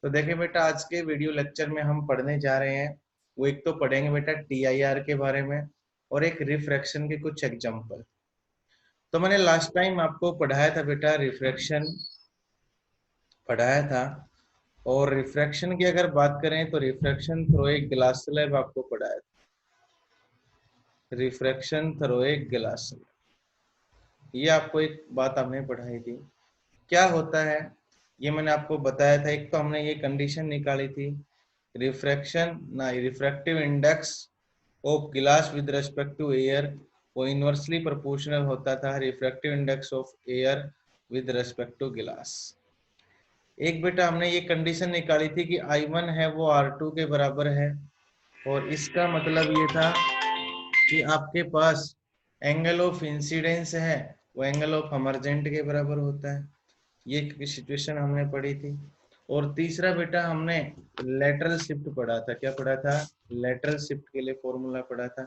तो देखिए बेटा, आज के वीडियो लेक्चर में हम पढ़ने जा रहे हैं, वो एक तो पढ़ेंगे बेटा टीआईआर के बारे में और एक रिफ्रैक्शन के कुछ एग्जांपल। तो मैंने लास्ट टाइम आपको पढ़ाया था बेटा, रिफ्रैक्शन पढ़ाया था। और रिफ्रैक्शन की अगर बात करें तो refraction through a glass slab आपको पढ़ाया था। Refraction through a glass slab, ये आपको एक बात हमने पढ़ाई थी। क्या होता है ये मैंने आपको बताया था। एक तो हमने ये कंडीशन निकाली थी, रिफ्रैक्शन ना refractive index of glass with respect to air वो इनवर्सली प्रोपोर्शनल होता था refractive index of air with respect to glass. एक बेटा हमने ये कंडीशन निकाली थी कि I1 है वो R2 के बराबर है, और इसका मतलब ये था कि आपके पास एंगल ऑफ इंसिडेंस है वो एंगल ऑफ इमर्जेंट के बराबर होता है। ये सिचुएशन हमने पढ़ी थी। और तीसरा बेटा हमने लेटरल शिफ्ट पढ़ा था। क्या पढ़ा था? लेटरल शिफ्ट के लिए फॉर्मूला पढ़ा था,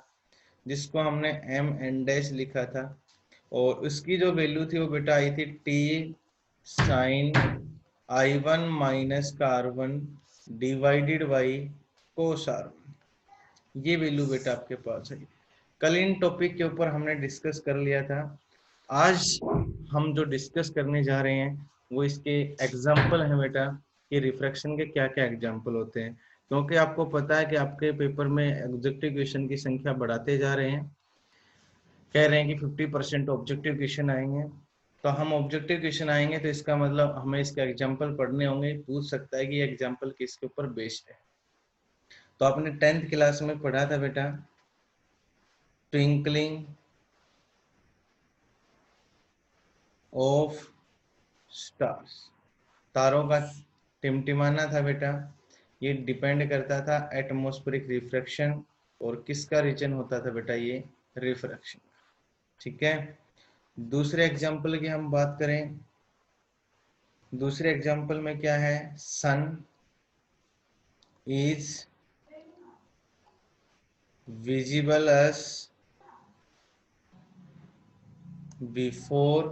जिसको हमने एम एन डैश लिखा था। और उसकी जो वैल्यू थी वो बेटा आई थी टी साइन I1 माइनस का R1 divided by cos R1। ये वैल्यू बेटा आपके पास है। कल इन टॉपिक के ऊपर हमने डिस्कस कर लिया था। आज हम जो डिस्कस करने जा रहे हैं वो इसके एग्जाम्पल हैं बेटा, कि रिफ्रैक्शन के क्या क्या एग्जाम्पल होते हैं। क्योंकि आपको पता है कि आपके पेपर में ऑब्जेक्टिव क्वेश्चन की संख्या बढ़ाते जा रहे हैं। कह रहे हैं कि 50% ऑब्जेक्टिव क्वेश्चन आएंगे। तो हम ऑब्जेक्टिव क्वेश्चन आएंगे तो इसका मतलब हमें इसका एग्जाम्पल पढ़ने होंगे। पूछ सकता है कि ये एग्जाम्पल किसके ऊपर बेस्ड है। तो आपने 10th क्लास में पढ़ा था बेटा, ट्विंकलिंग ऑफ स्टार्स, तारों का टिमटिमाना था बेटा। ये डिपेंड करता था एटमॉस्फेरिक रिफ्रैक्शन, और किसका रीजन होता था बेटा? ये रिफ्रैक्शन। ठीक है। दूसरे एग्जाम्पल की हम बात करें, दूसरे एग्जाम्पल में क्या है? Sun is visible as before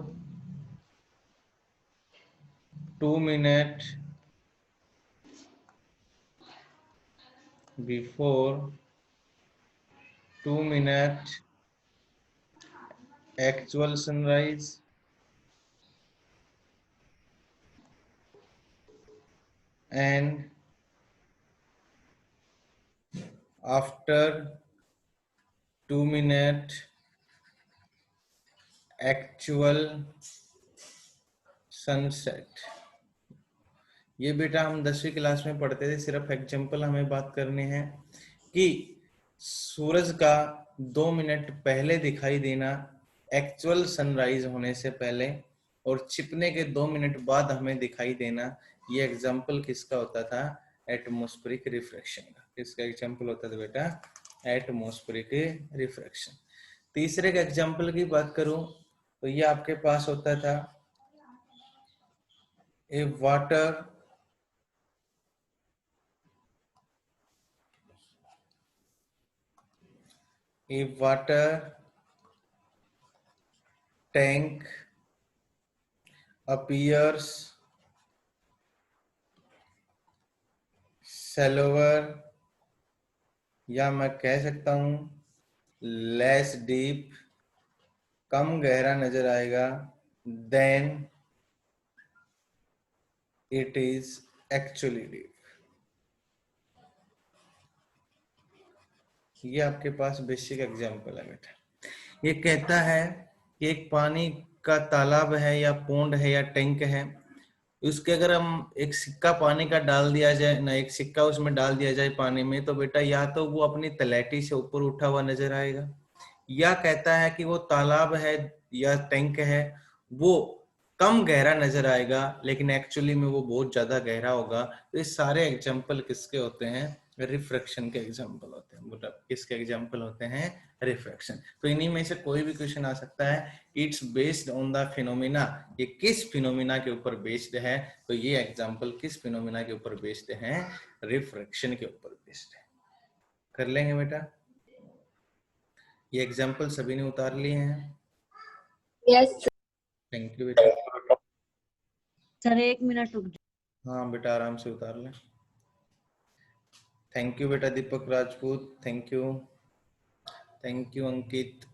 2 minute before 2 minute actual sunrise and after 2 minute actual sunset। ये बेटा हम 10वीं क्लास में पढ़ते थे। सिर्फ एग्जाम्पल हमें बात करने हैं कि सूरज का 2 मिनट पहले दिखाई देना एक्चुअल सनराइज होने से पहले, और छिपने के 2 मिनट बाद हमें दिखाई देना, ये एग्जाम्पल किसका होता था? एटमॉस्फेरिक रिफ्रैक्शन का। किसका एग्जाम्पल होता था बेटा? Atmospheric refraction. तीसरे के एग्जाम्पल की बात करूं तो ये आपके पास होता था ए वाटर tank appears shallower, या मैं कह सकता हूं लेस डीप, कम गहरा नजर आएगा, then it is actually deep. ये आपके पास बेसिक एग्जांपल है बेटा। ये कहता है कि एक पानी का तालाब है या पोंड है या टैंक है, उसके अगर हम एक सिक्का पानी का डाल दिया जाए ना, एक सिक्का उसमें डाल दिया जाए पानी में, तो बेटा या तो वो अपनी तलैटी से ऊपर उठा हुआ नजर आएगा, या कहता है कि वो तालाब है या टैंक है वो कम गहरा नजर आएगा, लेकिन एक्चुअली में वो बहुत ज्यादा गहरा होगा। तो ये सारे एग्जाम्पल किसके होते हैं? रिफ्रैक्शन के एग्जाम्पल होते हैं। मतलब किसके एग्जाम्पल होते हैं? रिफ्रैक्शन। तो इन्हीं में से कोई भी क्वेश्चन आ सकता है। It's based on the phenomena, ये किस फिनोमिना के ऊपर बेस्ड है? तो ये एग्जाम्पल किस फिनोमिना के ऊपर बेस्ड है? रिफ्रैक्शन के ऊपर बेस्ड है। कर लेंगे बेटा? ये एग्जाम्पल सभी ने उतार लिए हैं? यस थैंक यू बेटा। सर, 1 मिनट रुक जाओ। हाँ बेटा आराम से उतार ले। थैंक यू बेटा दीपक राजपूत, थैंक यू अंकित।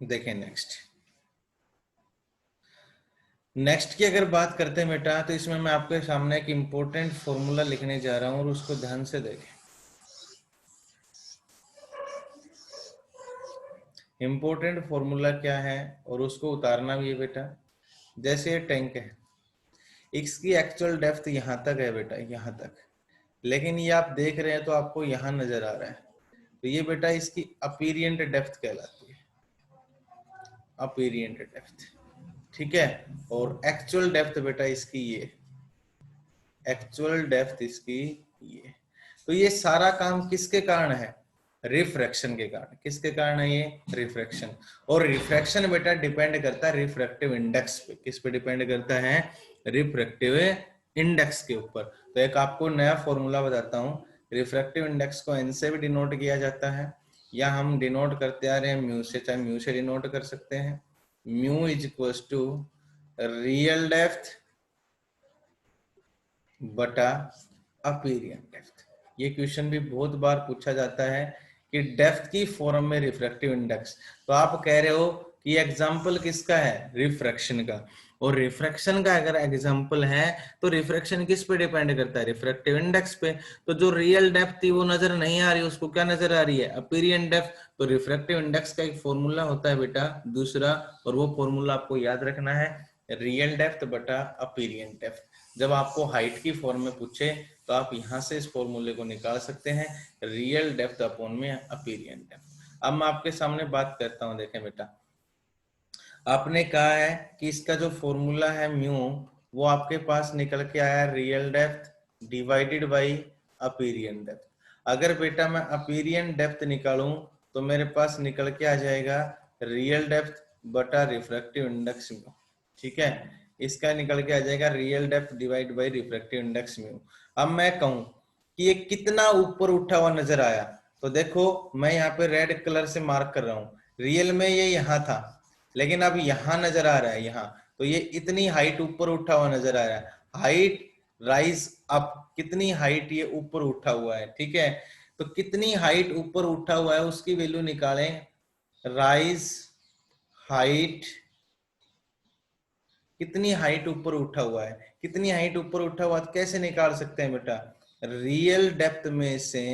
देखें नेक्स्ट की अगर बात करते हैं बेटा, तो इसमें मैं आपके सामने एक इंपॉर्टेंट फॉर्मूला लिखने जा रहा हूं और उसको ध्यान से देखें। इंपॉर्टेंट फॉर्मूला क्या है और उसको उतारना भी है बेटा। जैसे ये टैंक है, इसकी एक्चुअल डेप्थ यहां तक है बेटा, यहां तक, लेकिन ये आप देख रहे हैं तो आपको यहां नजर आ रहा है, तो ये बेटा इसकी अपीरियंट डेप्थ कहलाती है, अपीरियंट डेप्थ। ठीक है, और एक्चुअल डेप्थ बेटा इसकी ये, एक्चुअल डेप्थ इसकी ये। तो ये सारा काम किसके कारण है? रिफ्रैक्शन के कारण। किसके कारण है ये? रिफ्रैक्शन। और रिफ्रैक्शन बेटा डिपेंड करता है रिफ्रैक्टिव इंडेक्स पे। किस पे डिपेंड करता है? रिफ्रैक्टिव इंडेक्स के ऊपर। तो एक आपको नया फॉर्मूला बताता हूं। रिफ्रैक्टिव इंडेक्स को एन से भी डिनोट किया जाता है, या हम डिनोट करते आ रहे हैं म्यू से, चाहे म्यू से डिनोट कर सकते हैं। Mu is equal to real depth बटा अपीरियंट डेप्थ। ये क्वेश्चन भी बहुत बार पूछा जाता है कि डेप्थ की फॉर्म में रिफ्रैक्टिव इंडेक्स। तो आप कह रहे हो कि एग्जाम्पल किसका है? रिफ्रैक्शन का। और रिफ्रैक्शन का अगर एग्जाम्पल है तो रिफ्रैक्शन किस पे डिपेंड करता है? रिफ्रैक्टिव इंडेक्स पे। तो जो रियल डेप्थ थी वो नजर नहीं आ रही, उसको क्या नजर आ रही है? अपीरियंट डेप्थ। तो रिफ्रैक्टिव इंडेक्स का एक फॉर्मूला होता है बेटा दूसरा, और वो फॉर्मूला आपको याद रखना है, रियल डेप्थ बटा अपीरियंट डेप्थ। जब आपको हाइट की फॉर्म में पूछे तो आप यहां से इस फॉर्मूले को निकाल सकते हैं, रियल डेप्थ अपॉन में अपीरियंट डेप्थ। अब मैं आपके सामने बात करता हूं। देखें बेटा, आपने कहा है कि इसका जो फॉर्मूला है म्यू, वो आपके पास निकल के आया real depth divided by apparent depth. अगर बेटा मैं अपीरियंट डेप्थ निकालूं तो मेरे पास निकल के आ जाएगा रियल डेप्थ बटा रिफ्रैक्टिव इंडेक्स म्यू। ठीक है, इसका निकल के आ जाएगा real depth divide by refractive index mu. अब मैं कहूं कि ये कितना ऊपर उठा हुआ नजर आया, तो देखो मैं यहाँ पे रेड कलर से मार्क कर रहा हूँ। रियल में ये यहाँ था, लेकिन अब यहां नजर आ रहा है यहाँ, तो ये इतनी हाइट ऊपर उठा हुआ नजर आ रहा है। हाइट राइज अप, कितनी हाइट ये ऊपर उठा हुआ है। ठीक है, तो कितनी हाइट ऊपर उठा हुआ है उसकी वैल्यू निकालें। राइज हाइट, कितनी हाइट ऊपर उठा हुआ है, कितनी हाइट ऊपर उठा हुआ है कैसे निकाल सकते हैं बेटा? रियल डेप्थ में से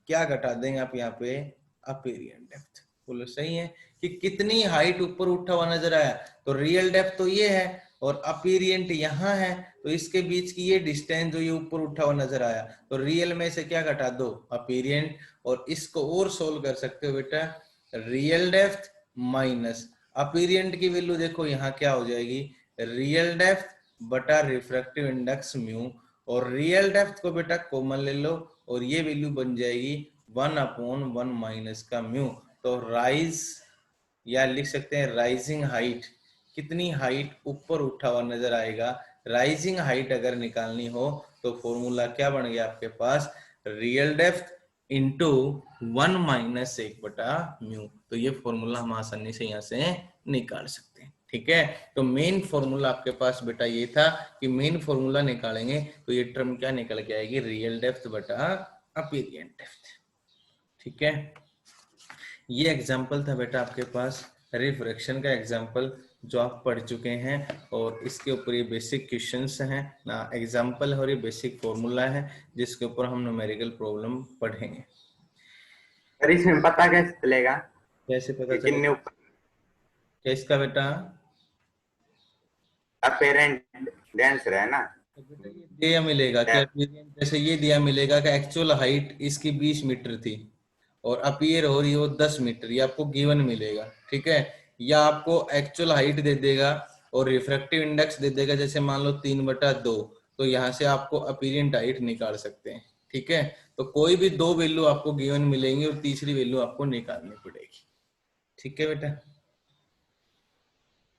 क्या घटा देंगे आप यहाँ पे? अपीरियंट डेप्थ। बोलो सही है कि कितनी हाइट ऊपर उठा हुआ नजर आया, तो रियल डेप्थ तो ये है और अपीरियंट यहाँ है, तो इसके बीच की ये डिस्टेंस जो ये ऊपर उठा हुआ नजर आया, तो रियल में से क्या घटा दो? अपीरियंट। और इसको और सोल्व कर सकते हो बेटा, रियल डेप्थ माइनस अपीरियंट की वैल्यू देखो यहाँ क्या हो जाएगी, रियल डेप्थ बटा रिफ्रैक्टिव इंडेक्स म्यू। और रियल डेप्थ को बेटा कॉमन ले लो और ये वैल्यू बन जाएगी 1/1 माइनस का म्यू। तो राइज, या लिख सकते हैं राइजिंग हाइट, कितनी हाइट ऊपर उठा हुआ नजर आएगा। राइजिंग हाइट अगर निकालनी हो तो फॉर्मूला क्या बन गया आपके पास? रियल डेप्थ इंटू 1-1/म्यू। तो ये फॉर्मूला हम आसानी से यहाँ से निकाल सकते हैं। ठीक है, तो मेन फॉर्मूला आपके पास बेटा ये था कि मेन फॉर्मूला निकालेंगे तो ये टर्म क्या निकल के आएगी? रियल डेप्थ बटा अपीरियंट डेप्थ। ठीक है, ये एग्जाम्पल था बेटा आपके पास रिफ्रैक्शन का एग्जाम्पल जो आप पढ़ चुके हैं, और इसके ऊपर ये बेसिक क्वेश्चंस हैं ना, एग्जाम्पल और ये बेसिक फॉर्मूला है जिसके ऊपर हम न्यूमेरिकल प्रॉब्लम पढ़ेंगे। सर इसमें पता कैसे चलेगा कैसे पता कि कितने चलेगा? ऊपर इसका बेटा अपेरेंट डेंसर है ना? तो बेटा ये दिया मिलेगा कि जैसे ये दिया मिलेगा कि एक्चुअल हाइट इसकी 20 मीटर थी और अपीयर हो रही हो 10 मीटर, ये आपको गिवन मिलेगा। ठीक है, या आपको एक्चुअल हाइट दे देगा और रिफ्रैक्टिव इंडेक्स दे देगा, जैसे मान लो 3/2, तो यहाँ से आपको अपीरियंट हाइट निकाल सकते हैं। ठीक है, तो कोई भी दो वैल्यू आपको गिवन मिलेंगी और तीसरी वैल्यू आपको निकालनी पड़ेगी। ठीक है बेटा,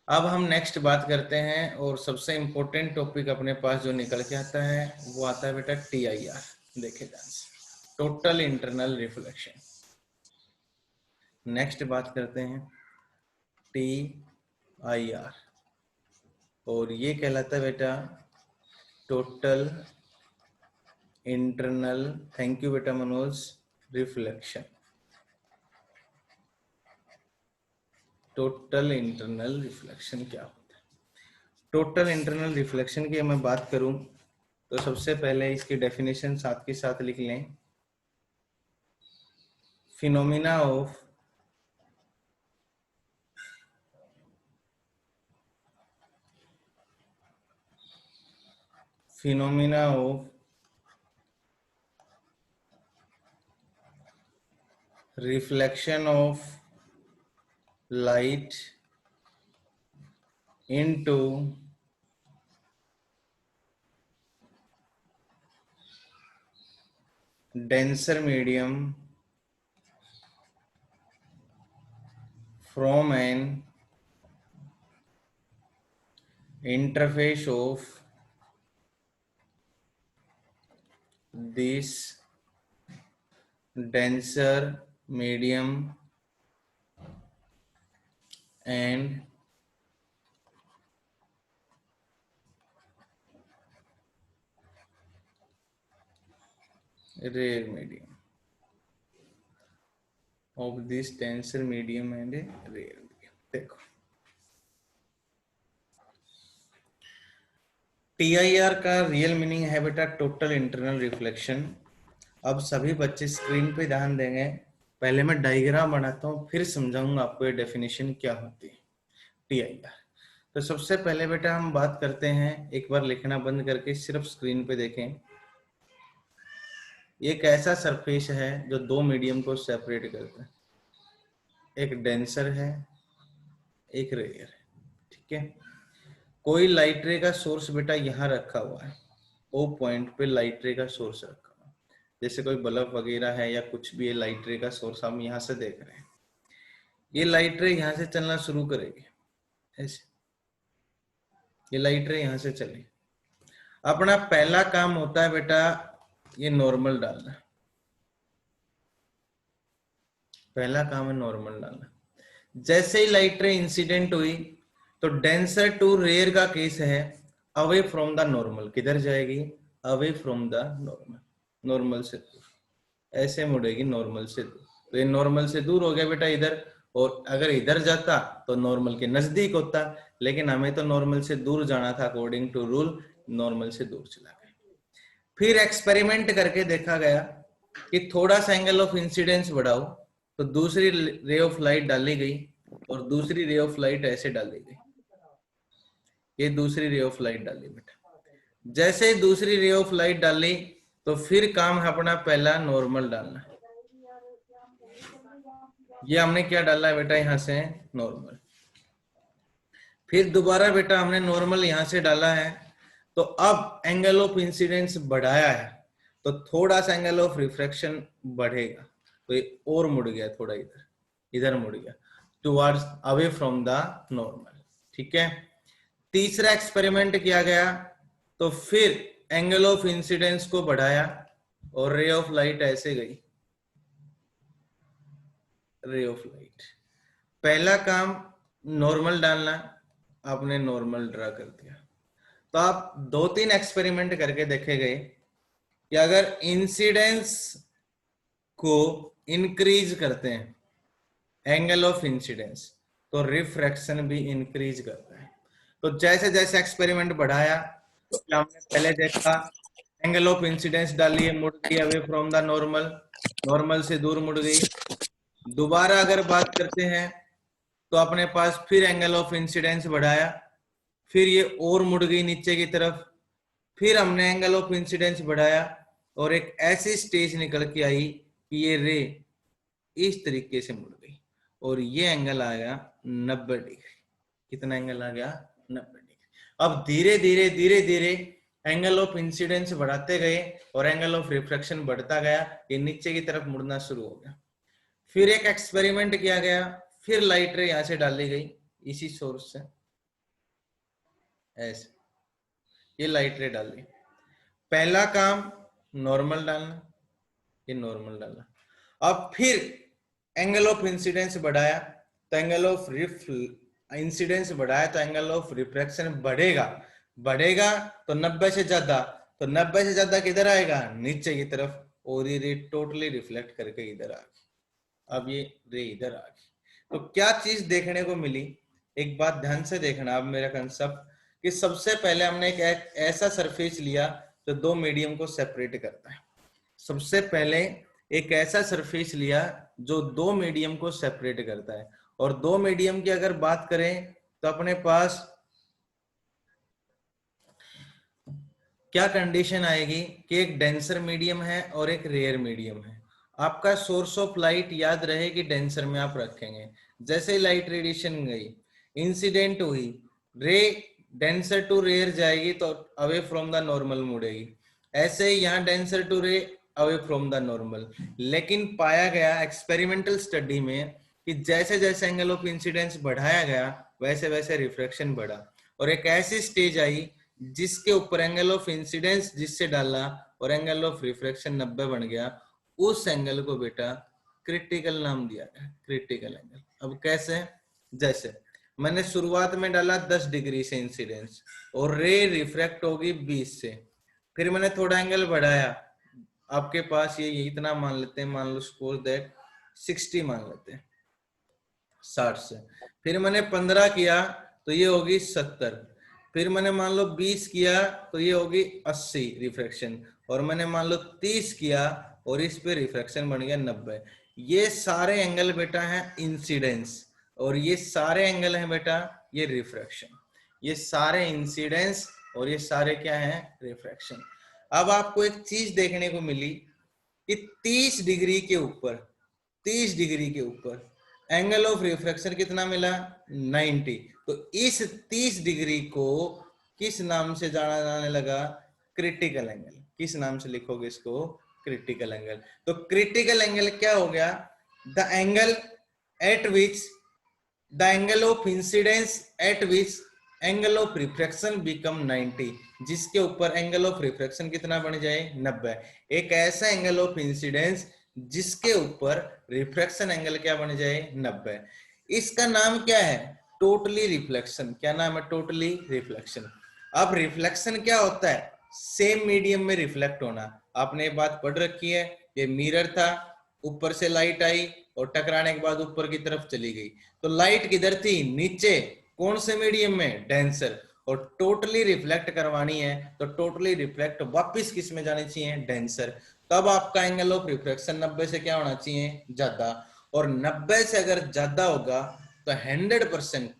अब हम नेक्स्ट बात करते हैं और सबसे इंपॉर्टेंट टॉपिक अपने पास जो निकल के आता है वो आता है बेटा TIR। देखे ध्यान से, टोटल इंटरनल रिफ्लेक्शन। नेक्स्ट बात करते हैं TIR और ये कहलाता है बेटा टोटल इंटरनल, थैंक यू बेटा Manoj, reflection. Total internal reflection क्या होता है? टोटल इंटरनल रिफ्लेक्शन की मैं बात करूं तो सबसे पहले इसकी डेफिनेशन साथ के साथ लिख लें। Phenomena of reflection of light into denser medium from an interface of this denser medium and rare medium, of this denser medium and a rare medium। देखो TIR का रियल मीनिंग है बेटा टोटल इंटरनल रिफ्लेक्शन। अब सभी बच्चे screen पे ध्यान देंगे, पहले मैं डायग्राम बनाता हूँ फिर समझाऊंगा आपको ये डेफिनेशन क्या होती है TIR। तो सबसे पहले बेटा हम बात करते हैं, एक बार लिखना बंद करके सिर्फ स्क्रीन पे देखें। एक ऐसा सरफेस है जो दो मीडियम को सेपरेट करता है, एक डेंसर है एक रेयर है, ठीक है। कोई लाइट रे का सोर्स बेटा यहाँ रखा हुआ है, ओ पॉइंट पे लाइट रे का सोर्स रखा हुआ है, जैसे कोई बल्ब वगैरह है या कुछ भी है, लाइट रे का सोर्स हम यहाँ से देख रहे हैं। ये लाइट रे यहाँ से चलना शुरू करेगी, ऐसे ये लाइट रे यहाँ से चले। अपना पहला काम होता है बेटा ये नॉर्मल डालना, पहला काम है नॉर्मल डालना। जैसे ही लाइट रे इंसिडेंट हुई तो डेंसर टू रेयर का केस है अवे फ्रॉम द नॉर्मल, किधर जाएगी? Away from the normal, normal से दूर, ऐसे मुड़ेगी नॉर्मल से दूर। तो ये नॉर्मल से दूर हो गया बेटा इधर, और अगर इधर जाता तो नॉर्मल के नजदीक होता, लेकिन हमें तो नॉर्मल से दूर जाना था अकॉर्डिंग टू रूल, नॉर्मल से दूर चला गया। फिर एक्सपेरिमेंट करके देखा गया कि थोड़ा सा एंगल ऑफ इंसिडेंस बढ़ाओ, तो दूसरी रे ऑफ लाइट डाली गई और दूसरी रे ऑफ लाइट ऐसे डाली गई, ये दूसरी रे ऑफ लाइट डाली बेटा। जैसे ही दूसरी रे ऑफ लाइट डाली तो फिर काम है अपना पहला नॉर्मल डालना। ये हमने क्या डाला है बेटा यहाँ से नॉर्मल, फिर दोबारा बेटा हमने नॉर्मल यहाँ से डाला है, तो अब एंगल ऑफ इंसिडेंस बढ़ाया है तो थोड़ा सा एंगल ऑफ रिफ्रैक्शन बढ़ेगा, तो ये और मुड़ गया, थोड़ा इधर इधर मुड़ गया towards away from the normal, ठीक है। तीसरा एक्सपेरिमेंट किया गया तो फिर एंगल ऑफ इंसिडेंस को बढ़ाया और रे ऑफ लाइट ऐसे गई, रे ऑफ लाइट। पहला काम नॉर्मल डालना, आपने नॉर्मल ड्रा कर दिया। तो आप 2-3 एक्सपेरिमेंट करके देखे गए कि अगर इंसिडेंस को इंक्रीज करते हैं एंगल ऑफ इंसिडेंस तो रिफ्रैक्शन भी इंक्रीज करता है। तो जैसे जैसे एक्सपेरिमेंट बढ़ाया तो हमने पहले देखा एंगल ऑफ इंसिडेंस डाली है, मुड़ गई away from the normal, normal से दूर मुड़ गई। दोबारा अगर बात करते हैं तो अपने पास फिर एंगल ऑफ इंसिडेंस बढ़ाया, फिर ये और मुड़ गई नीचे की तरफ, फिर हमने एंगल ऑफ इंसिडेंस बढ़ाया और एक ऐसी स्टेज निकल के आई कि ये रे इस तरीके से मुड़ गई और ये एंगल आ गया 90 डिग्री। कितना एंगल आ गया? 90 डिग्री। अब धीरे धीरे धीरे धीरे एंगल ऑफ इंसिडेंस बढ़ाते गए और एंगल ऑफ रिफ्रैक्शन बढ़ता गया, ये नीचे की तरफ मुड़ना शुरू हो गया। फिर एक एक्सपेरिमेंट किया गया, फिर लाइट रे यहाँ से डाली गई इसी सोर्स से, ऐसे, ये लाइट रे डाल दी। पहला काम नॉर्मल डालना, ये नॉर्मल डालना। अब फिर एंगल ऑफ इंसिडेंस बढ़ाया तो एंगल ऑफ इंसिडेंस बढ़ाया तो एंगल ऑफ रिफ्रैक्शन बढ़ेगा। बढ़ेगा तो 90 से ज्यादा, तो 90 से ज्यादा किधर आएगा, नीचे की तरफ, और ये रे टोटली रिफ्लेक्ट करके इधर आ गई। अब ये रे इधर आ गई। तो क्या चीज देखने को मिली, एक बात ध्यान से देखना अब मेरा कंसेप्ट, कि सबसे पहले हमने एक ऐसा सरफेस लिया जो दो मीडियम को सेपरेट करता है। सबसे पहले एक ऐसा सरफेस लिया जो दो मीडियम को सेपरेट करता है, और दो मीडियम की अगर बात करें तो अपने पास क्या कंडीशन आएगी कि एक डेंसर मीडियम है और एक रेयर मीडियम है। आपका सोर्स ऑफ लाइट याद रहे कि डेंसर में आप रखेंगे। जैसे ही लाइट रेडिएशन गई, इंसिडेंट हुई, रे डेंसर टू रेयर जाएगी तो अवे फ्रॉम द नॉर्मल मुड़ेगी। ऐसे ही यहाँ डेंसर टू रे अवे फ्रॉम द नॉर्मल। लेकिन पाया गया एक्सपेरिमेंटल स्टडी में कि जैसे जैसे एंगल ऑफ इंसिडेंस बढ़ाया गया वैसे वैसे रिफ्रैक्शन बढ़ा, और एक ऐसी स्टेज आई जिसके ऊपर एंगल ऑफ इंसिडेंस जिससे डाला और एंगल ऑफ रिफ्रैक्शन 90 बन गया, उस एंगल को बेटा क्रिटिकल नाम दिया गया, क्रिटिकल एंगल। अब कैसे, जैसे मैंने शुरुआत में डाला 10 डिग्री से इंसिडेंस और रे रिफ्रैक्ट होगी 20 से, फिर मैंने थोड़ा एंगल बढ़ाया, आपके पास ये इतना मान लेते हैं, मान लो सपोज दैट 60 मान लेते हैं, 60 से, फिर मैंने 15 किया तो ये होगी 70, फिर मैंने मान लो 20 किया तो ये होगी 80 रिफ्रैक्शन, और मैंने मान लो 30 किया और इस पे रिफ्रैक्शन बन गया 90। ये सारे एंगल बेटा है इंसिडेंस, और ये सारे एंगल हैं बेटा ये रिफ्रैक्शन। ये सारे इंसिडेंस और ये सारे क्या है, रिफ्रैक्शन। अब आपको एक चीज देखने को मिली कि 30 डिग्री के ऊपर, 30 डिग्री के ऊपर एंगल ऑफ रिफ्रैक्शन कितना मिला, 90। तो इस 30 डिग्री को किस नाम से जाना जाने लगा, क्रिटिकल एंगल। किस नाम से लिखोगे इसको, क्रिटिकल एंगल। तो क्रिटिकल एंगल क्या हो गया, the angle eight which the angle of incidence at which angle of refraction become 90, जिसके ऊपर एंगल ऑफ रिफ्रैक्शन कितना बन जाए, 90। एक ऐसा एंगल ऑफ इंसिडेंस जिसके ऊपर रिफ्रैक्शन एंगल क्या बन जाए, 90। इसका नाम क्या है, टोटली रिफ्लेक्शन। क्या नाम है, टोटली रिफ्लेक्शन। अब रिफ्लेक्शन क्या होता है, सेम मीडियम में रिफ्लेक्ट होना। आपने ये बात पढ़ रखी है, ये मिरर था, ऊपर से लाइट आई और टकराने के बाद ऊपर की तरफ चली गई, तो लाइट किधर थी, नीचे, कौन से मीडियम में, डेंसर। और टोटली रिफ्लेक्ट करवानी है तो टोटली रिफ्लेक्ट वापस किस में जानी चाहिए, डेंसर। तब आपका एंगल ऑफ रिफ्लेक्शन 90 से क्या होना चाहिए, ज्यादा, और 90 से अगर ज्यादा होगा तो 100%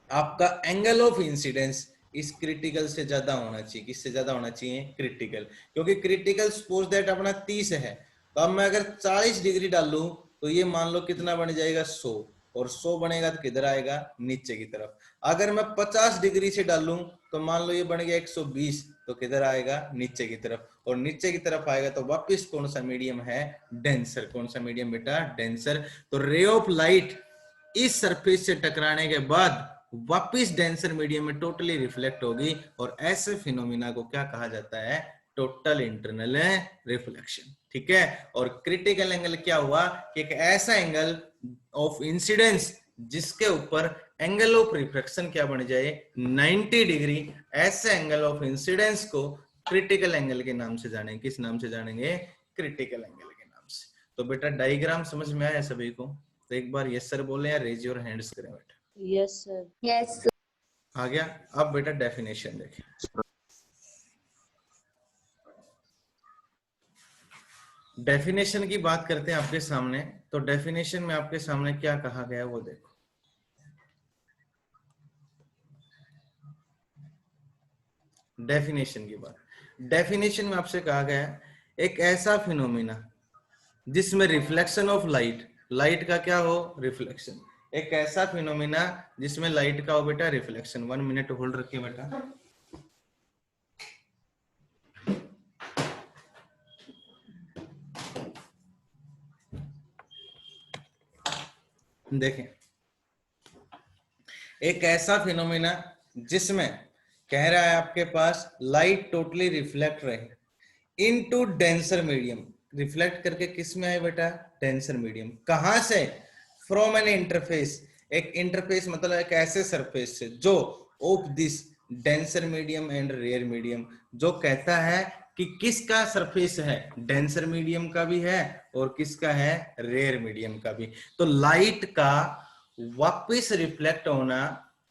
आपका एंगल ऑफ इंसिडेंस इस क्रिटिकल से ज्यादा होना चाहिए। किससे ज्यादा होना चाहिए, क्रिटिकल। क्योंकि क्रिटिकल सपोज दैट अपना 30 है, तो अब मैं अगर 40 डिग्री डालूं तो ये मान लो कितना बन जाएगा, 100, और 100 बनेगा तो किधर आएगा, नीचे की तरफ। अगर मैं 50 डिग्री से डालूं तो मान लो ये बन गया 120, तो किधर आएगा, नीचे की तरफ, और नीचे की तरफ आएगा तो वापिस कौन सा मीडियम है, डेंसर। कौन सा मीडियम बेटा, डेंसर। तो रे ऑफ लाइट इस सरफेस से टकराने के बाद वापिस डेंसर मीडियम में टोटली रिफ्लेक्ट होगी, और ऐसे फिनोमिना को क्या कहा जाता है, टोटल इंटरनल रिफ्लेक्शन। ठीक है। और क्रिटिकल एंगल क्या हुआ कि एक ऐसा एंगल ऑफ इंसिडेंस जिसके ऊपर एंगल ऑफ रिफ्लेक्शन क्या बन जाए, 90 डिग्री। ऐसे एंगल ऑफ इंसिडेंस को क्रिटिकल एंगल के नाम से जानेंगे। किस नाम से जानेंगे, क्रिटिकल एंगल के नाम से। तो बेटा डायग्राम समझ में आया सभी को, तो एक बार यस सर बोले या रेज योर हैंड्स करें बेटा। Yes sir. यस आ गया। अब बेटा डेफिनेशन देखें। डेफिनेशन की बात करते हैं आपके सामने, तो डेफिनेशन में आपके सामने क्या कहा गया वो देखो। डेफिनेशन की बात, डेफिनेशन में आपसे कहा गया है एक ऐसा फिनोमिना जिसमें रिफ्लेक्शन ऑफ लाइट, लाइट का क्या हो, रिफ्लेक्शन। एक ऐसा फिनोमिना जिसमें लाइट का हो बेटा रिफ्लेक्शन। 1 मिनट होल्ड रखिए बेटा। देखें, एक ऐसा फिनोमिना जिसमें कह रहा है आपके पास लाइट टोटली रिफ्लेक्ट रहे इनटू डेंसर मीडियम, रिफ्लेक्ट करके किस में आए बेटा, डेंसर मीडियम। कहां से, फ्रॉम एन इंटरफेस, एक इंटरफेस मतलब एक ऐसे सरफेस से जो of this denser medium and rare medium, जो कहता है कि किसका सरफेस है, डेंसर मीडियम का भी है और किसका है, रेयर मीडियम का भी। तो लाइट का वापस रिफ्लेक्ट होना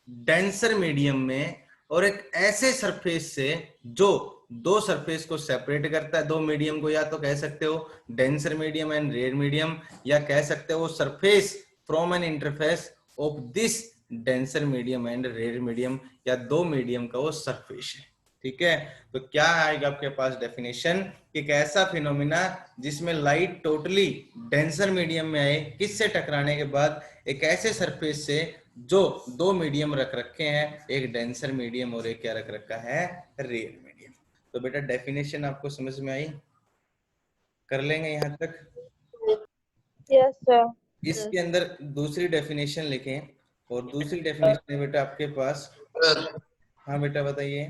डेंसर मीडियम में और एक ऐसे सरफेस से जो दो सरफेस को सेपरेट करता है, दो मीडियम को, या तो कह सकते हो denser medium and rare medium, या कह सकते हो surface from an interface of this denser medium and rare medium, या दो मीडियम का वो सरफेस है। ठीक है, तो क्या आएगा आपके पास डेफिनेशन, एक ऐसा फिनोमिना जिसमें लाइट टोटली डेंसर मीडियम में आए, किससे टकराने के बाद, एक ऐसे सरफेस से जो दो मीडियम रख रखे हैं, एक डेंसर मीडियम और एक क्या रख रखा है, रेयर मीडियम। तो बेटा डेफिनेशन आपको समझ में आई, कर लेंगे यहां तक। Yes sir. इसके अंदर दूसरी डेफिनेशन लिखें, और दूसरी डेफिनेशन है बेटा आपके पास, हाँ बेटा बताइए,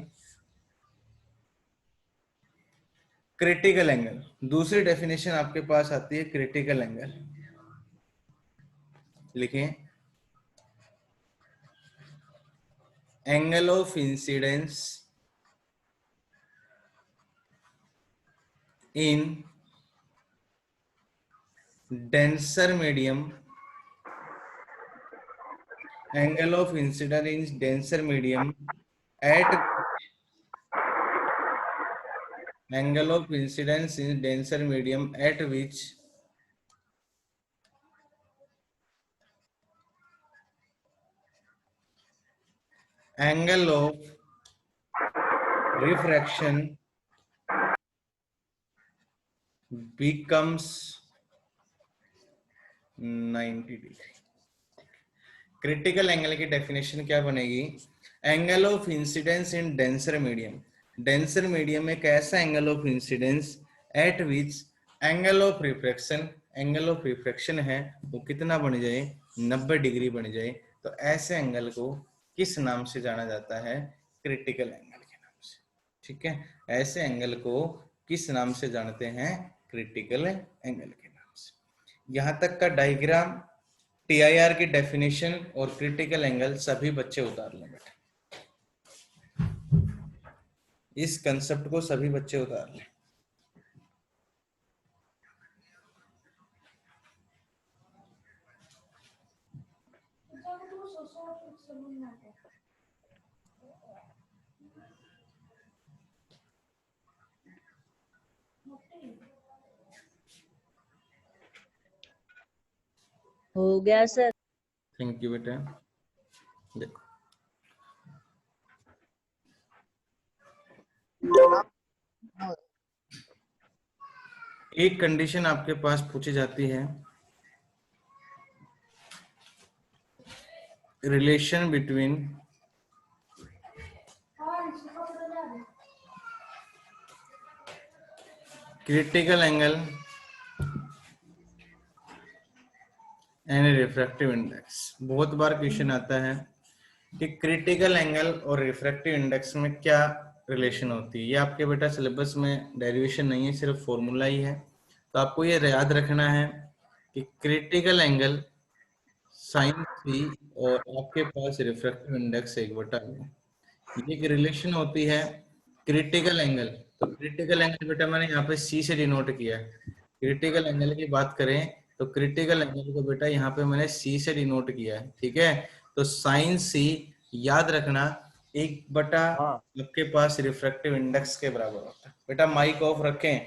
क्रिटिकल एंगल। दूसरी डेफिनेशन आपके पास आती है क्रिटिकल एंगल, लिखें angle of incidence in denser medium, angle of incidence in denser medium at angle of incidence in denser medium at which angle of refraction becomes 90 degree. Critical angle की definition क्या बनेगी, angle of incidence in denser medium, denser medium में एक ऐसा angle of incidence at which angle of refraction, angle of refraction है वो कितना बन जाए, 90 डिग्री बन जाए। तो ऐसे एंगल को किस नाम से जाना जाता है, क्रिटिकल एंगल के नाम से। ठीक है, ऐसे एंगल को किस नाम से जानते हैं, क्रिटिकल एंगल के नाम से। यहां तक का डायग्राम, टीआईआर की डेफिनेशन और क्रिटिकल एंगल सभी बच्चे उतार लें बेटा, इस कंसेप्ट को सभी बच्चे उतार लें। हो गया सर। थैंक यू बेटा। देखो एक कंडीशन आपके पास पूछी जाती है, relation between critical angle and refractive index. बहुत बार क्वेश्चन आता है कि क्रिटिकल एंगल और रिफ्रैक्टिव इंडेक्स में क्या रिलेशन होती है। ये आपके बेटा सिलेबस में डेरिवेशन नहीं है, सिर्फ फॉर्मूला ही है। तो आपको ये याद रखना है कि क्रिटिकल एंगल साइन थी और आपके पास रिफ्रैक्टिव इंडेक्स 1/2, ये एक रिलेशन होती है क्रिटिकल एंगल। तो क्रिटिकल एंगल बेटा मैंने यहाँ पे सी से डिनोट किया है। क्रिटिकल एंगल की बात करें तो क्रिटिकल एंगल को बेटा यहाँ पे मैंने सी से डिनोट किया है। ठीक है, तो साइन सी याद रखना 1/, आपके पास रिफ्रैक्टिव इंडेक्स के बराबर होता है। बेटा माइक ऑफ रखें।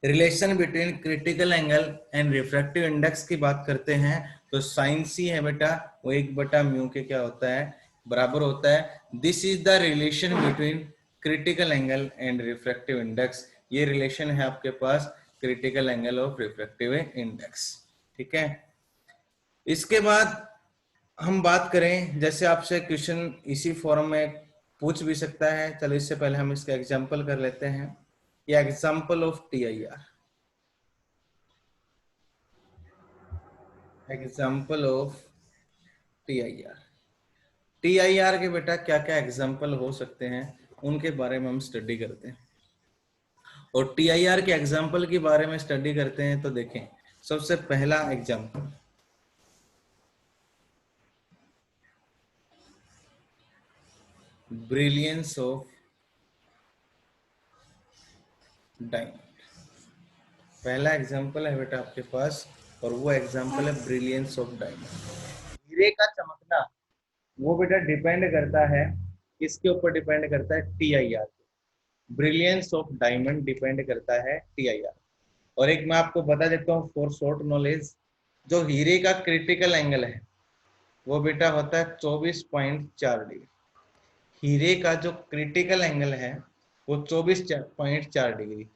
Relation between critical angle and refractive index की बात करते हैं तो साइन सी है बेटा वो 1/μ के क्या होता है, बराबर होता है। This is the relation between critical angle and refractive index. ये रिलेशन है आपके पास क्रिटिकल एंगल और रिफ्रैक्टिव इंडेक्स। ठीक है, इसके बाद हम बात करें, जैसे आपसे क्वेश्चन इसी फॉर्म में पूछ भी सकता है, चलो इससे पहले हम इसका एग्जांपल कर लेते हैं। ये example of TIR, example of TIR. TIR के बेटा क्या क्या एग्जाम्पल हो सकते हैं उनके बारे में हम स्टडी करते हैं। और TIR के एग्जाम्पल के बारे में स्टडी करते हैं तो देखें, सबसे पहला एग्जाम्पल ब्रिलियंस ऑफ डायमंड। पहला एग्जाम्पल है बेटा आपके पास, और वो एग्जाम्पल है ब्रिलियंस ऑफ डायमंड। हीरे का चमकना वो बेटा डिपेंड करता है, किसके ऊपर डिपेंड करता है? TIR। Brilliance of diamond depend करता है TIR। और एक मैं आपको बता देता हूँ फॉर शॉर्ट नॉलेज, जो हीरे का क्रिटिकल एंगल है वो बेटा होता है 24.4 डिग्री। हीरे का जो क्रिटिकल एंगल है वो 24.4 डिग्री।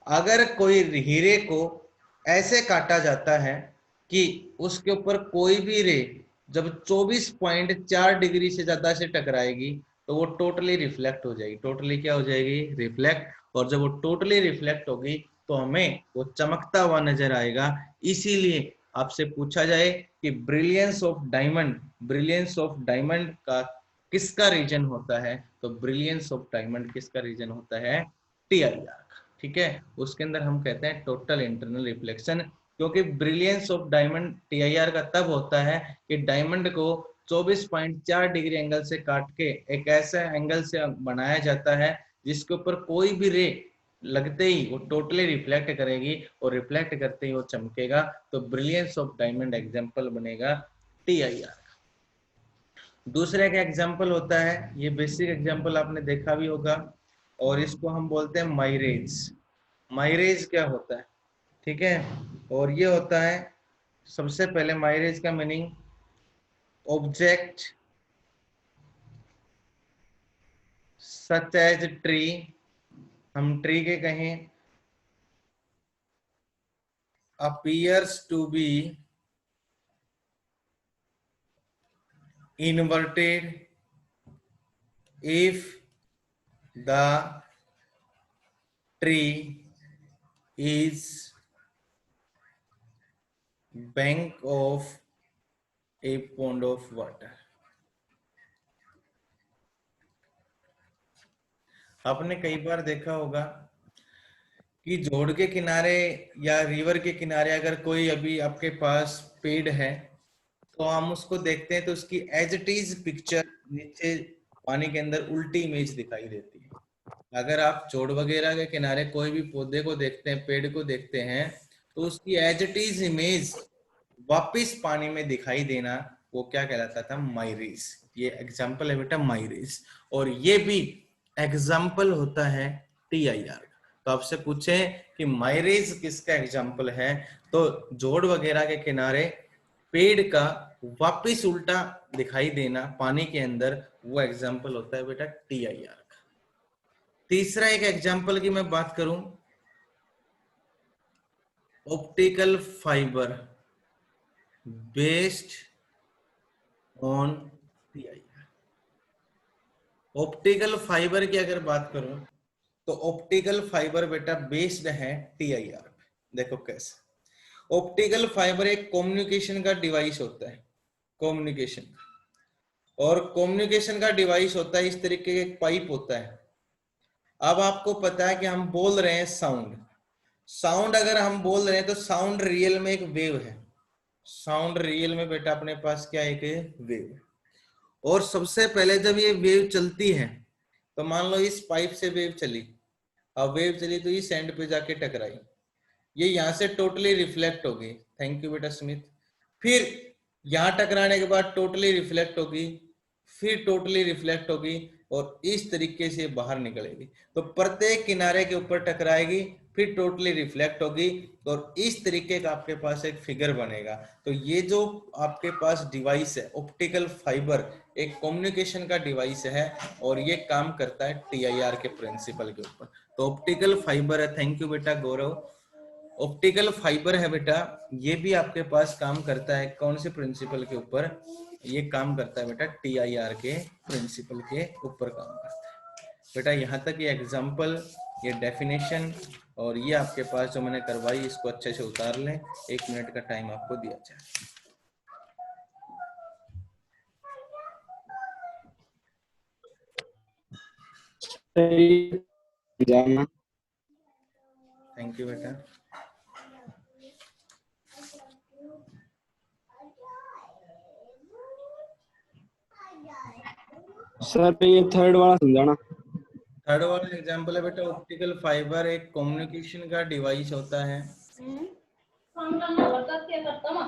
अगर कोई हीरे को ऐसे काटा जाता है कि उसके ऊपर कोई भी रे जब 24.4 डिग्री से ज्यादा से टकराएगी तो वो टोटली रिफ्लेक्ट हो जाएगी। टोटली क्या हो जाएगी? रिफ्लेक्ट। और जब वो टोटली रिफ्लेक्ट होगी तो हमें वो चमकता हुआ नजर आएगा। इसीलिए आपसे पूछा जाए कि ब्रिलियंस ऑफ डायमंड का किसका रीजन होता है, तो ब्रिलियंस ऑफ डायमंड किसका रीजन होता है? TIR का। ठीक है, उसके अंदर हम कहते हैं टोटल इंटरनल रिफ्लेक्शन। क्योंकि ब्रिलियंस ऑफ डायमंड TIR का तब होता है कि डायमंड को 24.4 डिग्री एंगल से काट के एक ऐसा एंगल से बनाया जाता है जिसके ऊपर कोई भी रे लगते ही वो टोटली रिफ्लेक्ट करेगी, और रिफ्लेक्ट करते ही वो चमकेगा। तो ब्रिलियंस ऑफ डायमंड एग्जाम्पल बनेगा TIR। दूसरा एक एग्जाम्पल होता है, ये बेसिक एग्जाम्पल आपने देखा भी होगा, और इसको हम बोलते हैं माइरेज। माइरेज क्या होता है? ठीक है, और ये होता है, सबसे पहले माइरेज का meaning object such as tree, हम ट्री के कहें, appears to be inverted if the tree is bank of a pond of water। आपने कई बार देखा होगा कि जोड़ के किनारे या रिवर के किनारे अगर कोई अभी आपके पास पेड़ है तो हम उसको देखते हैं तो उसकी एज इट इज पिक्चर नीचे पानी के अंदर उल्टी इमेज दिखाई देती है। अगर आप जोड़ वगैरह के किनारे कोई भी पौधे को देखते हैं, पेड़ को देखते हैं, तो उसकी एज इट इज इमेज वापिस पानी में दिखाई देना, वो क्या कहलाता था? माइरेज। ये एग्जाम्पल है बेटा माइरेज, और ये भी एग्जाम्पल होता है TIR। तो आपसे पूछे कि माइरेज किसका एग्जाम्पल है, तो जोड़ वगैरह के किनारे पेड़ का वापिस उल्टा दिखाई देना पानी के अंदर, वो एग्जाम्पल होता है बेटा TIR का। तीसरा एक एग्जाम्पल की मैं बात करूं, optical fibre based on TIR। Optical fibre की अगर बात करूं तो ऑप्टिकल फाइबर बेटा बेस्ड है TIR पे। देखो कैसे, ऑप्टिकल फाइबर एक कम्युनिकेशन का डिवाइस होता है, कम्युनिकेशन, और कम्युनिकेशन का डिवाइस होता है इस तरीके का, एक पाइप होता है। अब आपको पता है कि हम बोल रहे हैं साउंड, साउंड अगर हम बोल रहे हैं तो साउंड रियल में एक वेव है। साउंड रियल में बेटा अपने पास क्या है? एक वेव। और सबसे पहले जब ये वेव चलती है तो मान लो इस पाइप से वेव चली, अब वेव चली तो इस एंड पे जाके टकराई, ये यहाँ से टोटली रिफ्लेक्ट होगी। थैंक यू बेटा स्मिथ। फिर यहाँ टकराने के बाद टोटली रिफ्लेक्ट होगी, फिर टोटली रिफ्लेक्ट होगी, और इस तरीके से बाहर निकलेगी। तो प्रत्येक किनारे के ऊपर टकराएगी, फिर टोटली रिफ्लेक्ट होगी, और इस तरीके का आपके पास एक फिगर बनेगा। तो ये जो आपके पास डिवाइस है ऑप्टिकल फाइबर, एक कम्युनिकेशन का डिवाइस है, और ये काम करता है TIR के प्रिंसिपल के ऊपर। तो ऑप्टिकल फाइबर है, थैंक यू बेटा गौरव। ऑप्टिकल फाइबर है बेटा, ये भी आपके पास काम करता है कौन से प्रिंसिपल के ऊपर? ये काम करता है बेटा TIR के प्रिंसिपल के ऊपर काम करता है बेटा। यहाँ तक ये एग्जाम्पल, ये डेफिनेशन, और ये आपके पास जो मैंने करवाई, इसको अच्छे से उतार लें। 1 मिनट का टाइम आपको दिया जाए। जाना। थैंक यू बेटा। सर ये थर्ड वाला समझाना। थर्ड वाला एग्जांपल है बेटा, ऑप्टिकल फाइबर एक कम्युनिकेशन का डिवाइस होता है।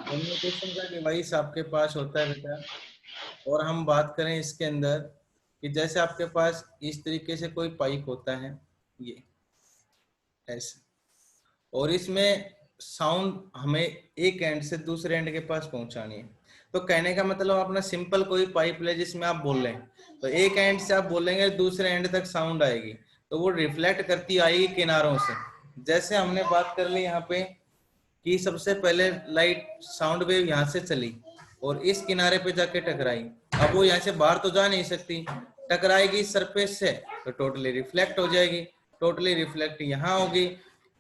कम्युनिकेशन का डिवाइस आपके पास होता है बेटा, और हम बात करें इसके अंदर कि जैसे आपके पास इस तरीके से कोई पाइप होता है, ये ऐसे, और इसमें साउंड हमें एक एंड से दूसरे एंड के पास पहुंचानी है। तो कहने का मतलब अपना सिंपल कोई पाइप ले जिसमें आप बोल रहे हैं, तो एक एंड से आप बोलेंगे दूसरे एंड तक साउंड आएगी, तो वो रिफ्लेक्ट करती आएगी किनारों से। जैसे हमने बात कर ली यहाँ पे कि सबसे पहले लाइट साउंड वेव यहाँ से चली और इस किनारे पे जाके टकराई, अब वो यहाँ से बाहर तो जा नहीं सकती, टकराएगी सरफेस से तो टोटली रिफ्लेक्ट हो जाएगी, टोटली रिफ्लेक्ट यहाँ होगी,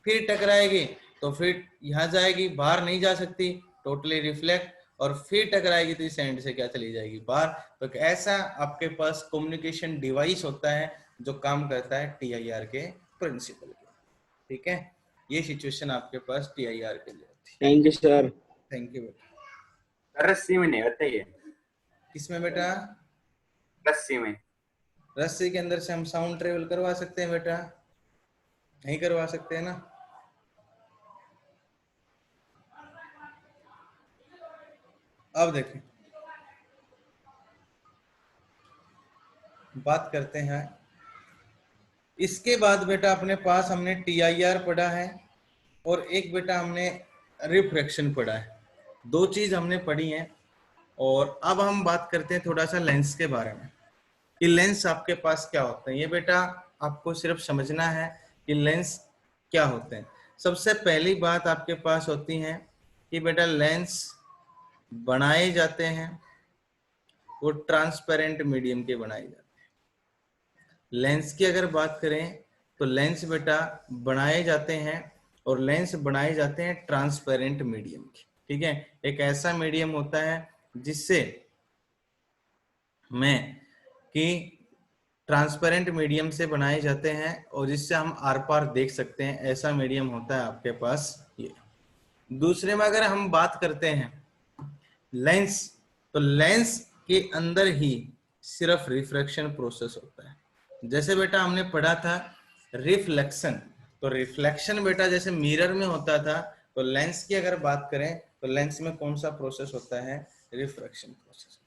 फिर टकराएगी तो फिर यहाँ जाएगी, बाहर नहीं जा सकती, टोटली रिफ्लेक्ट, और फिर टकराएगी तो इस एंड से क्या चली जाएगी बाहर। तो ऐसा आपके पास कम्युनिकेशन डिवाइस होता है जो काम करता है TIR के प्रिंसिपल के। ठीक है, ये सिचुएशन आपके पास TIR के लिए होती है। Thank you sir. Thank you बेटा। रस्सी में नहीं होता ये, किसमें बेटा? रस्सी में। रस्सी के अंदर से हम साउंड ट्रेवल करवा सकते हैं बेटा? नहीं करवा सकते हैं ना। अब देखें, बात करते हैं इसके बाद बेटा अपने पास हमने TIR पढ़ा है और एक बेटा हमने रिफ्रैक्शन पढ़ा है, दो चीज हमने पढ़ी है। और अब हम बात करते हैं थोड़ा सा लेंस के बारे में कि लेंस आपके पास क्या होते हैं। ये बेटा आपको सिर्फ समझना है कि लेंस क्या होते हैं। सबसे पहली बात आपके पास होती है कि बेटा लेंस बनाए जाते हैं, वो ट्रांसपेरेंट मीडियम के बनाए जाते हैं। लेंस की अगर बात करें तो लेंस बेटा बनाए जाते हैं, और लेंस बनाए जाते हैं ट्रांसपेरेंट मीडियम के। ठीक है, एक ऐसा मीडियम होता है जिससे में कि ट्रांसपेरेंट मीडियम से बनाए जाते हैं और जिससे हम आर पार देख सकते हैं, ऐसा मीडियम होता है आपके पास ये। दूसरे में अगर हम बात करते हैं लेंस, तो लेंस के अंदर ही सिर्फ रिफ्रैक्शन प्रोसेस होता है। जैसे बेटा हमने पढ़ा था रिफ्लेक्शन, तो रिफ्लेक्शन बेटा जैसे मिरर में होता था, तो लेंस की अगर बात करें तो लेंस में कौन सा प्रोसेस होता है? Refraction process.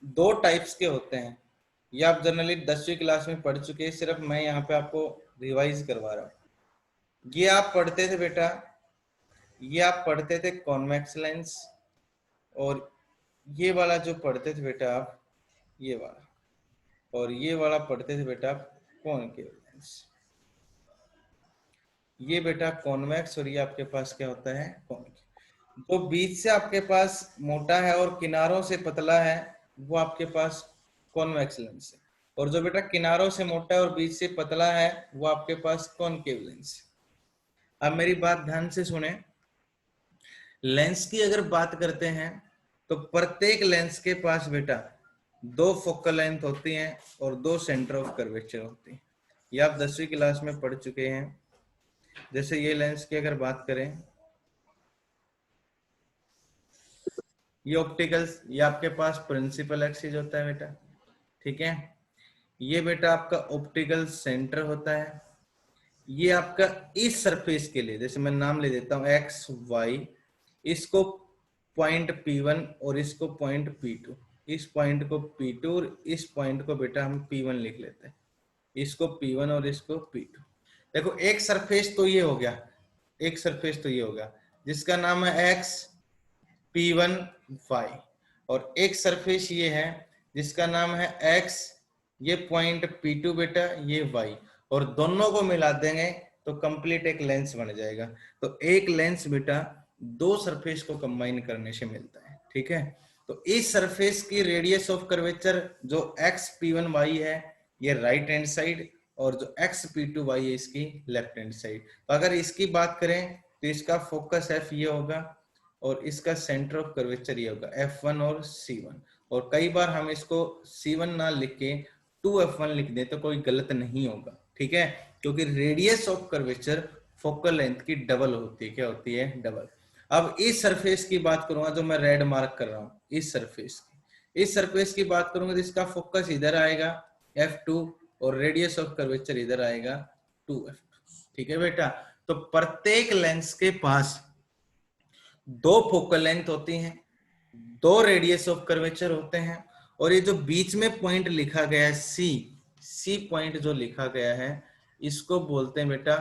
दो टाइप्स के होते हैं, ये आप जनरली 10वीं क्लास में पढ़ चुके हैं, सिर्फ मैं यहाँ पे आपको रिवाइज करवा रहा हूँ। ये आप पढ़ते थे बेटा, ये आप पढ़ते थे कॉन्वेक्स लेंस, और ये वाला जो पढ़ते थे बेटा आप, ये वाला, और ये वाला पढ़ते थे बेटा आप कॉनकेव लेंस। ये बेटा कॉन्वेक्स और ये आपके पास क्या होता है? कॉनकेव। जो बीच से आपके पास मोटा है और किनारों से पतला है वो आपके पास कॉन्वेक्स लेंस है, और जो बेटा किनारों से मोटा है और बीच से पतला है वो आपके पास कॉनकेव लेंस है। अब मेरी बात ध्यान से सुने, लेंस की अगर बात करते हैं तो प्रत्येक लेंस के पास बेटा दो फोकल लेंथ होती हैं और दो सेंटर ऑफ कर्वेचर होती हैं। ये आप 10वीं क्लास में पढ़ चुके हैं। जैसे ये लेंस की अगर बात करें, ये ऑप्टिकल्स, ये आपके पास प्रिंसिपल एक्सिस होता है बेटा। ठीक है, ये बेटा आपका ऑप्टिकल सेंटर होता है। ये आपका इस सरफेस के लिए, जैसे मैं नाम ले देता हूं एक्स वाई, इसको पॉइंट P1 और इसको पॉइंट P2, इस पॉइंट को P2 और इस पॉइंट को बेटा हम P1 लिख लेते हैं, इसको P1 और इसको P2। देखो एक सरफेस तो ये हो गया, एक सरफेस तो ये हो गया जिसका नाम है एक्स P1 y, और एक सरफेस ये है जिसका नाम है x, ये पॉइंट P2 बेटा, ये y, और दोनों को मिला देंगे तो कंप्लीट एक लेंस बन जाएगा। तो एक लेंस बेटा दो सरफेस को कंबाइन करने से मिलता है। ठीक है, तो इस सरफेस की रेडियस ऑफ कर्वेचर जो x P1 y है ये राइट हैंड साइड, और जो x P2 y है इसकी लेफ्ट हैंड साइड। तो अगर इसकी बात करें तो इसका फोकस f ये होगा और इसका सेंटर ऑफ कर्वेचर ये होगा F1 और C1। और कई बार हम इसको C1 ना लिख के 2f1 लिख दे तो कोई गलत नहीं होगा, ठीक है, क्योंकि radius of curvature focal length की डबल होती है। क्या होती है? डबल। अब इस सरफेस की बात करूंगा जो मैं रेड मार्क कर रहा हूं, इस सरफेस की बात करूंगा तो इसका फोकस इधर आएगा f2 और रेडियस ऑफ कर्वेचर इधर आएगा 2f2, ठीक है बेटा। तो प्रत्येक लेंस के पास दो फोकल लेंथ होती हैं, दो रेडियस ऑफ कर्वेचर होते हैं, और ये जो बीच में पॉइंट लिखा गया है सी पॉइंट जो लिखा गया है इसको बोलते हैं बेटा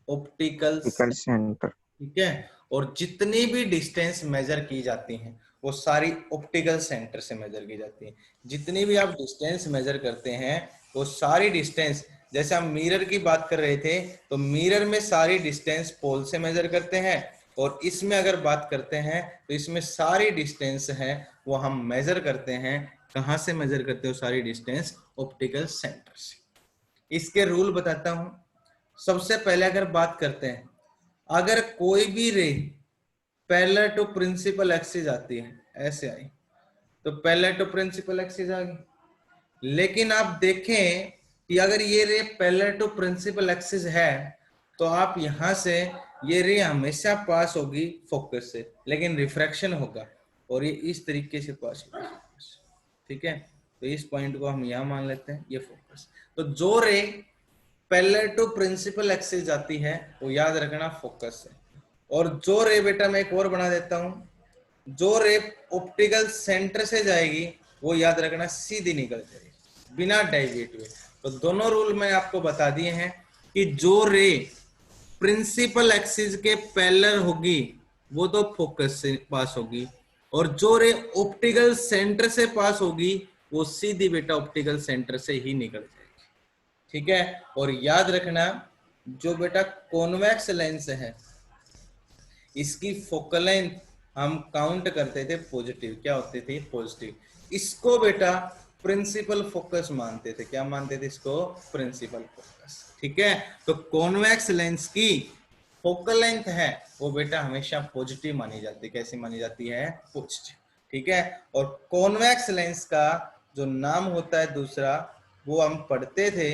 ऑप्टिकल सेंटर। ठीक है। और जितनी भी डिस्टेंस मेजर की जाती हैं वो सारी ऑप्टिकल सेंटर से मेजर की जाती है। जितनी भी आप डिस्टेंस मेजर करते हैं वो सारी डिस्टेंस, जैसे हम मिरर की बात कर रहे थे तो मिरर में सारी डिस्टेंस पोल से मेजर करते हैं, और इसमें अगर बात करते हैं तो इसमें सारी डिस्टेंस है वो हम मेजर करते हैं। कहां से मेजर करते हो सारी डिस्टेंस? ऑप्टिकल सेंटर से। इसके रूल बताता हूं। सबसे पहले अगर बात करते हैं, अगर कोई भी ray parallel to principal axis आती है, ऐसे आई तो पैरेलल टू प्रिंसिपल एक्सिस आ गई। लेकिन आप देखें कि अगर ये रे पैरेलल टू प्रिंसिपल एक्सिस है तो आप यहां से ये रे हमेशा पास होगी फोकस से, लेकिन रिफ्रैक्शन होगा और ये इस तरीके से पास होगी, ठीक है। तो इस पॉइंट को हम यहां मान लेते हैं, ये फोकस। तो जो ray parallel to principal axis जाती है वो याद रखना फोकस है, और जो रे बेटा मैं एक और बना देता हूं, जो रे ऑप्टिकल सेंटर से जाएगी वो याद रखना सीधी निकल जाएगी बिना डाइवेट हुए। तो दोनों रूल मैं आपको बता दिए हैं कि जो रे प्रिंसिपल एक्सिस के पैरेलल होगी वो तो फोकस से पास होगी, और जो रे ऑप्टिकल सेंटर से पास होगी वो सीधी बेटा ऑप्टिकल सेंटर से ही निकल जाएगी, ठीक है। और याद रखना जो बेटा कॉन्वेक्स लेंस है इसकी फोकल लेंथ हम काउंट करते थे पॉजिटिव, क्या होती थी? पॉजिटिव। इसको बेटा प्रिंसिपल फोकस मानते थे। क्या मानते थे इसको? प्रिंसिपल फोकस, ठीक है। तो कॉन्वेक्स लेंस की फोकल लेंथ है वो बेटा हमेशा पॉजिटिव मानी जाती है। कैसी मानी जाती है? पॉजिटिव, ठीक है। और कॉन्वेक्स लेंस का जो नाम होता है दूसरा वो हम पढ़ते थे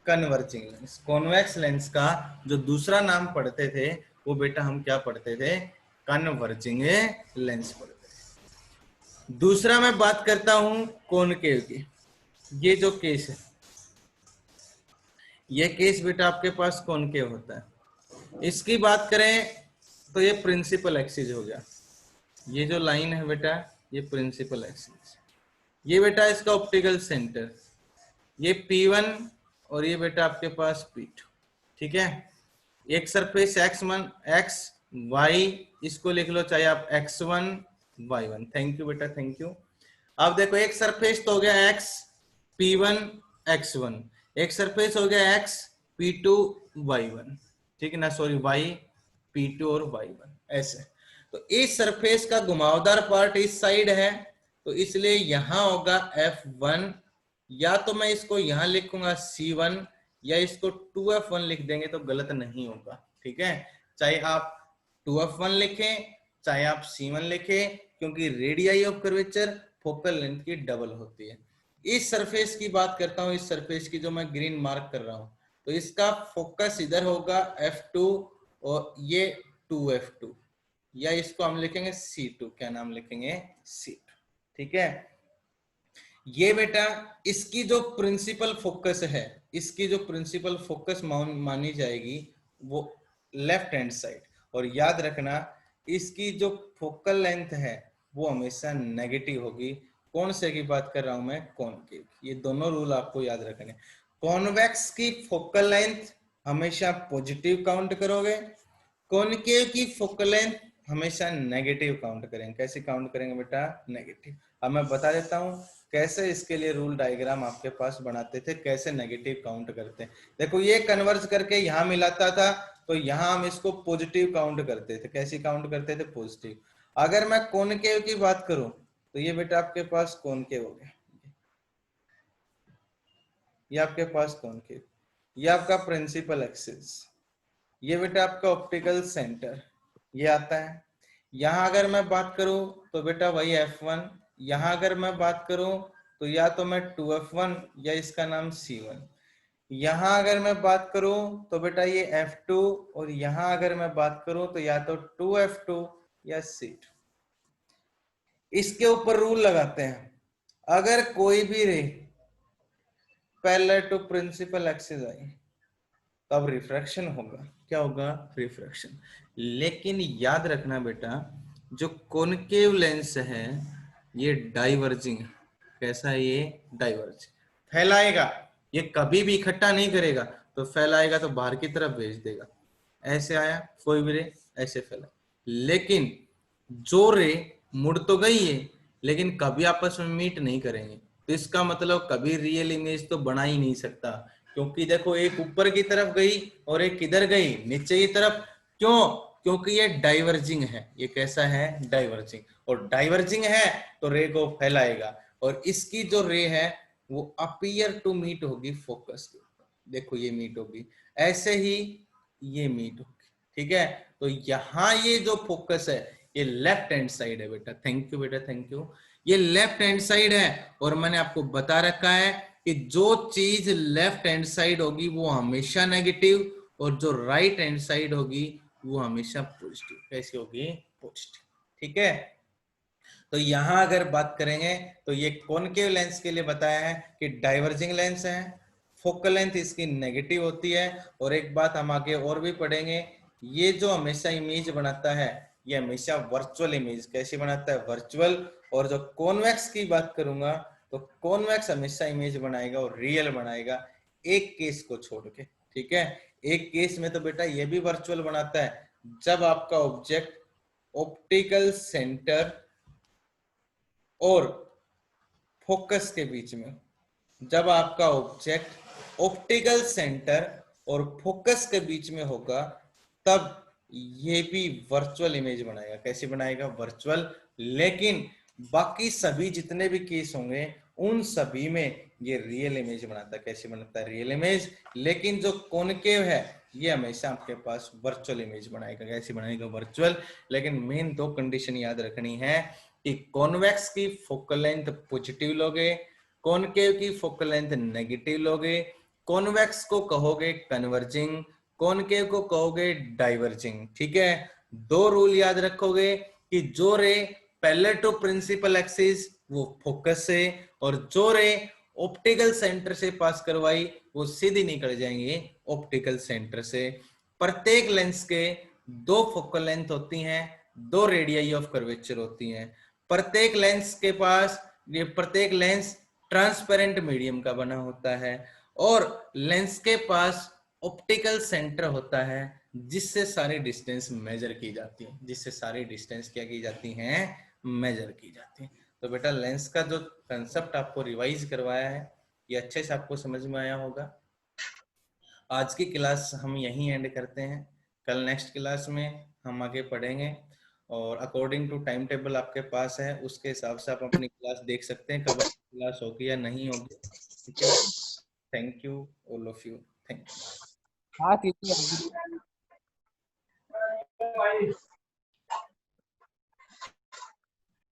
कन्वर्जिंग लेंस। कॉन्वेक्स लेंस का जो दूसरा नाम पढ़ते थे वो बेटा हम क्या पढ़ते थे? कन्वर्जिंग लेंस पढ़ते थे। दूसरा मैं बात करता हूं कॉनकेव की। ये जो केस है, ये केस बेटा आपके पास कॉनकेव होता है। इसकी बात करें तो ये प्रिंसिपल एक्सिस हो गया, ये जो लाइन है बेटा ये प्रिंसिपल एक्सिस, ये बेटा इसका ऑप्टिकल सेंटर, ये P1 और ये बेटा आपके पास P2, ठीक है। एक सरफेस x1 x y, इसको लिख लो चाहे आप x1 y1। थैंक यू बेटा, थैंक यू। अब देखो एक सरफेस तो हो गया x P1 x1, एक सरफेस हो गया x P2 y1, ठीक है ना, सॉरी y P2 और y1 ऐसे। तो इस सरफेस का घुमावदार पार्ट इस साइड है तो इसलिए यहां होगा F1, या तो मैं इसको यहां लिखूंगा C1 या इसको 2F1 लिख देंगे तो गलत नहीं होगा, ठीक है। चाहे आप 2F1 लिखें चाहे आप C1 लिखें, क्योंकि radii of curvature focal length की डबल होती है। इस सरफेस की बात करता हूं, इस सरफेस की जो मैं ग्रीन मार्क कर रहा हूं, तो इसका फोकस इधर होगा F2 और ये 2F2, या इसको हम लिखेंगे C2। क्या नाम लिखेंगे? C2, ठीक है। ये बेटा इसकी जो प्रिंसिपल फोकस है, इसकी जो प्रिंसिपल फोकस मानी जाएगी वो लेफ्ट हैंड साइड, और याद रखना इसकी जो फोकल लेंथ है वो हमेशा नेगेटिव होगी। कौन से की बात कर रहा हूं मैं? कॉनकेव। ये दोनों रूल आपको याद रखने। कॉन्वेक्स की फोकल लेंथ हमेशा पॉजिटिव काउंट करोगे, कॉनकेव की फोकल लेंथ हमेशा नेगेटिव काउंट करेंगे। कैसे काउंट करेंगे बेटा? नेगेटिव। अब मैं बता देता हूं कैसे इसके लिए रूल डायग्राम आपके पास बनाते थे, कैसे नेगेटिव काउंट करते हैं। देखो ये कन्वर्ज करके यहां मिलाता था तो यहां हम इसको पॉजिटिव काउंट करते थे। कैसे काउंट करते थे? पॉजिटिव। अगर मैं कॉनकेव की बात करूं तो ये बेटा आपके पास कॉनकेव हो गया, ये आपके पास कॉनकेव, ये आपका प्रिंसिपल एक्सिस, ये बेटा आपका ऑप्टिकल सेंटर ये आता है। यहां अगर मैं बात करूं तो बेटा वही F1, यहां अगर मैं बात करूं तो या तो मैं 2f1 या इसका नाम c1। यहां अगर मैं बात करूं तो बेटा ये f2, और यहां अगर मैं बात करूं तो या तो 2f2 या c2। इसके ऊपर रूल लगाते हैं, अगर कोई भी ray parallel to principal axis आई तब रिफ्रैक्शन होगा। क्या होगा? रिफ्रैक्शन। लेकिन याद रखना बेटा, जो कॉनकेव लेंस है ये डाइवर्जिंग है। कैसा है ये? डाइवर्जिंग। फैलाएगा, ये कभी भी इकट्ठा नहीं करेगा, तो फैलाएगा तो बाहर की तरफ भेज देगा। ऐसे आया कोई भी रे, ऐसे फैला। लेकिन जो रे मुड़ तो गई है लेकिन कभी आपस में मीट नहीं करेंगे, तो इसका मतलब कभी रियल इमेज तो बना ही नहीं सकता। क्योंकि देखो एक ऊपर की तरफ गई और एक किधर गई? नीचे की तरफ। क्यों? क्योंकि ये डाइवर्जिंग है। ये कैसा है? डाइवर्जिंग। और डाइवर्जिंग है तो रे को फैलाएगा, और इसकी जो रे है वो अपीयर टू मीट होगी फोकस के ऊपर। देखो ये मीट होगी, ऐसे ही ये मीट होगी। ठीक है, तो यहां ये जो फोकस है ये लेफ्ट हैंड साइड है बेटा। थैंक यू बेटा, थैंक यू। ये लेफ्ट हैंड साइड है, और मैंने आपको बता रखा है कि जो चीज लेफ्ट हैंड साइड होगी वो हमेशा नेगेटिव, और जो राइट हैंड साइड होगी वो हमेशा पॉजिटिव। कैसी होगी? पॉजिटिव। ठीक है, तो यहां अगर बात करेंगे तो ये कॉनकेव लेंस के लिए बताया है कि डाइवर्जिंग लेंस है, फोकल लेंथ इसकी नेगेटिव होती है। और एक बात हम आगे और भी पढ़ेंगे, ये जो हमेशा इमेज बनाता है ये हमेशा वर्चुअल इमेज। कैसी बनाता है? वर्चुअल। और जो कॉन्वेक्स की बात करूंगा तो कॉन्वेक्स हमेशा इमेज बनाएगा और रियल बनाएगा, एक केस को छोड़ के। ठीक है, एक केस में तो बेटा ये भी वर्चुअल बनाता है, जब आपका ऑब्जेक्ट ऑप्टिकल सेंटर और फोकस के बीच में। जब आपका ऑब्जेक्ट ऑप्टिकल सेंटर और फोकस के बीच में होगा तब ये भी वर्चुअल इमेज बनाएगा। कैसे बनाएगा? वर्चुअल। लेकिन बाकी सभी जितने भी केस होंगे उन सभी में ये रियल इमेज बनाता है। कैसे बनाता है? Real image. लेकिन जो कॉनकेव है ये हमेशा आपके पास वर्चुअल इमेज बनाएगा। कैसे बनाएगा? वर्चुअल। लेकिन मेन दो कंडीशन याद रखनी है कि कॉन्वेक्स की फोकल लेंथ पॉजिटिव लोगे, कॉनकेव की फोकल लेंथ नेगेटिव लोगे। कॉन्वेक्स को कहोगे कन्वर्जिंग, कॉनकेव को कहोगे डाइवर्जिंग। ठीक है, दो रूल याद रखोगे कि जो ray parallel to principal axis वो फोकस से, और जो रे ऑप्टिकल सेंटर से पास करवाई वो सीधी निकल जाएंगे ऑप्टिकल सेंटर से। प्रत्येक लेंस के दो फोकल लेंथ होती हैं, दो रेडियाई ऑफ कर्वेचर होती हैं। प्रत्येक लेंस के पास ये प्रत्येक लेंस ट्रांसपेरेंट मीडियम का बना होता है, और लेंस के पास ऑप्टिकल सेंटर होता है जिससे सारी डिस्टेंस मेजर की जाती है। जिससे सारी डिस्टेंस क्या की जाती हैं? मेजर की जाती है। तो बेटा लेंस का जो कंसेप्ट आपको रिवाइज करवाया है ये अच्छे से आपको समझ में आया होगा। आज की क्लास हम यहीं एंड करते हैं। कल नेक्स्ट क्लास में हम आगे पढ़ेंगे, और अकॉर्डिंग टू टाइम टेबल आपके पास है उसके हिसाब से आप अपनी क्लास देख सकते हैं कब क्लास होगी या नहीं होगी। ठीक है, thank you all of you. Thank you. हाँ,